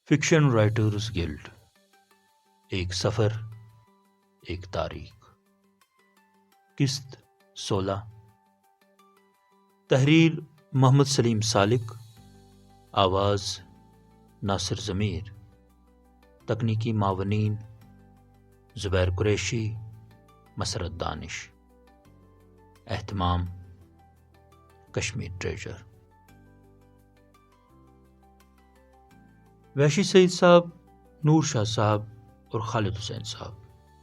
Fiction writers guilt, ایک سفر، ایک تاریخ۔ قسط 16، تحریر محمد سلیم سالک، آواز ناصر ضمیر، تکنیکی معاونین زبیر قریشی، مسرت دانش، اہتمام کشمیر ٹریجر۔ وحشی سعید صاحب، نور شاہ صاحب اور خالد حسین صاحب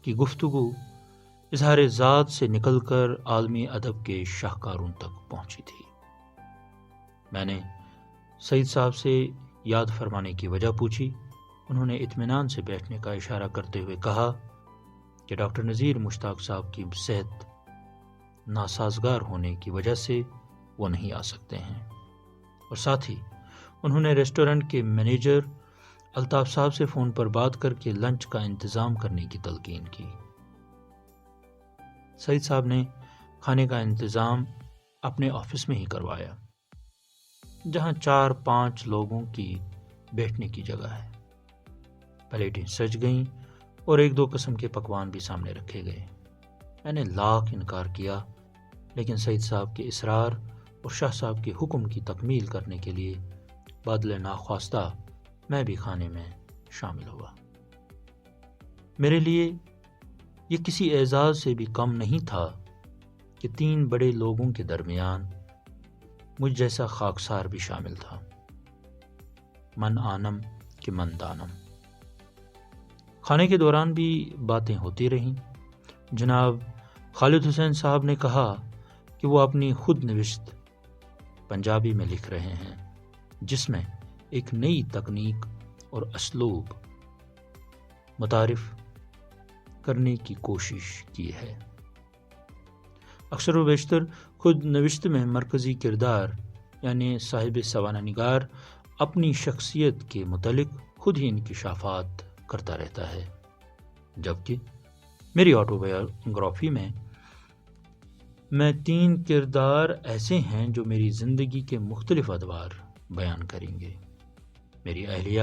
کی گفتگو اظہار ذات سے نکل کر عالمی ادب کے شاہکاروں تک پہنچی تھی۔ میں نے سعید صاحب سے یاد فرمانے کی وجہ پوچھی۔ انہوں نے اطمینان سے بیٹھنے کا اشارہ کرتے ہوئے کہا کہ ڈاکٹر نذیر مشتاق صاحب کی صحت ناسازگار ہونے کی وجہ سے وہ نہیں آ سکتے ہیں، اور ساتھ ہی انہوں نے ریسٹورنٹ کے مینیجر الطاف صاحب سے فون پر بات کر کے لنچ کا انتظام کرنے کی تلقین کی۔ سعید صاحب نے کھانے کا انتظام اپنے آفس میں ہی کروایا، جہاں 4-5 لوگوں کی بیٹھنے کی جگہ ہے۔ پلیٹیں سج گئیں اور 1-2 قسم کے پکوان بھی سامنے رکھے گئے۔ میں نے لاکھ انکار کیا، لیکن سعید صاحب کے اصرار اور شاہ صاحب کے حکم کی تکمیل کرنے کے لیے بادل ناخواستہ میں بھی کھانے میں شامل ہوا۔ میرے لیے یہ کسی اعزاز سے بھی کم نہیں تھا کہ 3 بڑے لوگوں کے درمیان مجھ جیسا خاکسار بھی شامل تھا۔ من آنم کہ من دانم۔ کھانے کے دوران بھی باتیں ہوتی رہیں۔ جناب خالد حسین صاحب نے کہا کہ وہ اپنی خود نوشت پنجابی میں لکھ رہے ہیں، جس میں ایک نئی تکنیک اور اسلوب متعارف کرنے کی کوشش کی ہے۔ اکثر و بیشتر خود نوشت میں مرکزی کردار یعنی صاحب سوانح نگار اپنی شخصیت کے متعلق خود ہی انکشافات کرتا رہتا ہے، جبکہ میری آٹو بایوگرافی میں 3 کردار ایسے ہیں جو میری زندگی کے مختلف ادوار بیان کریں گے۔ میری اہلیہ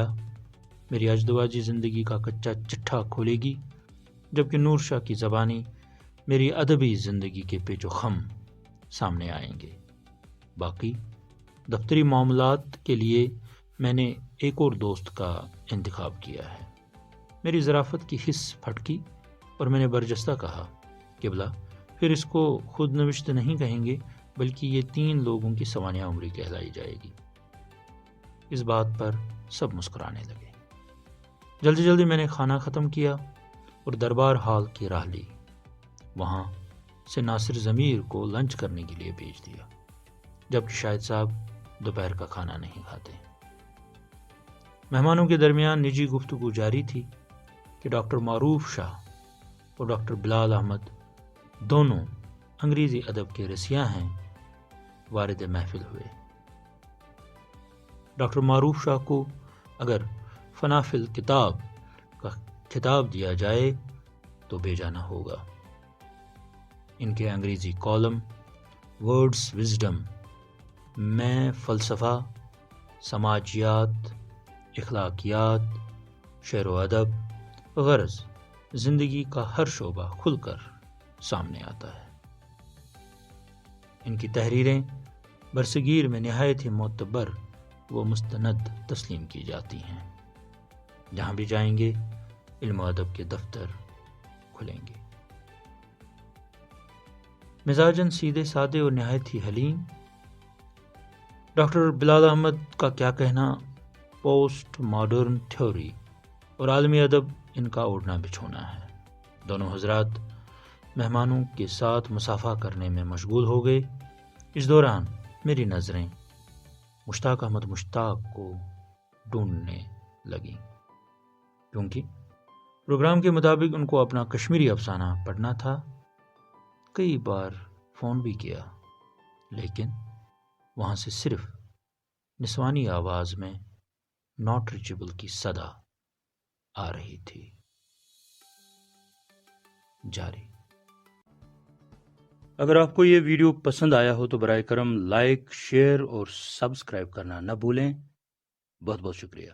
میری ازدواجی زندگی کا کچا چٹھا کھولے گی، جبکہ نور شاہ کی زبانی میری ادبی زندگی کے پیچ و خم سامنے آئیں گے۔ باقی دفتری معاملات کے لیے میں نے ایک اور دوست کا انتخاب کیا ہے۔ میری ظرافت کی حس پھٹکی اور میں نے برجستہ کہا، قبلہ پھر اس کو خود نوشت نہیں کہیں گے، بلکہ یہ 3 لوگوں کی سوانح عمری کہلائی جائے گی۔ اس بات پر سب مسکرانے لگے۔ جلدی میں نے کھانا ختم کیا اور دربار ہال کی راہ لی۔ وہاں سے ناصر ضمیر کو لنچ کرنے کے لیے بھیج دیا، جبکہ شاہد صاحب دوپہر کا کھانا نہیں کھاتے۔ مہمانوں کے درمیان نجی گفتگو جاری تھی کہ ڈاکٹر معروف شاہ اور ڈاکٹر بلال احمد دونوں انگریزی ادب کے رسیاں ہیں، وارد محفل ہوئے۔ ڈاکٹر معروف شاہ کو اگر فنا فی الکتاب کا خطاب دیا جائے تو بے جانا ہوگا۔ ان کے انگریزی کالم ورڈز وزڈم میں فلسفہ، سماجیات، اخلاقیات، شعر و ادب، غرض زندگی کا ہر شعبہ کھل کر سامنے آتا ہے۔ ان کی تحریریں برصغیر میں نہایت ہی معتبر و مستند تسلیم کی جاتی ہیں۔ جہاں بھی جائیں گے علم و ادب کے دفتر کھلیں گے۔ مزاجاً سیدھے سادے اور نہایت ہی حلیم۔ ڈاکٹر بلال احمد کا کیا کہنا، پوسٹ ماڈرن تھیوری اور عالمی ادب ان کا اوڑھنا بچھونا ہے۔ دونوں حضرات مہمانوں کے ساتھ مصافحہ کرنے میں مشغول ہو گئے۔ اس دوران میری نظریں مشتاق احمد مشتاق کو ڈھونڈنے لگیں، کیونکہ پروگرام کے مطابق ان کو اپنا کشمیری افسانہ پڑھنا تھا۔ کئی بار فون بھی کیا، لیکن وہاں سے صرف نسوانی آواز میں ناٹ ریچیبل کی صدا آ رہی تھی۔ جاری۔ اگر آپ کو یہ ویڈیو پسند آیا ہو تو برائے کرم لائک، شیئر اور سبسکرائب کرنا نہ بھولیں۔ بہت بہت شکریہ۔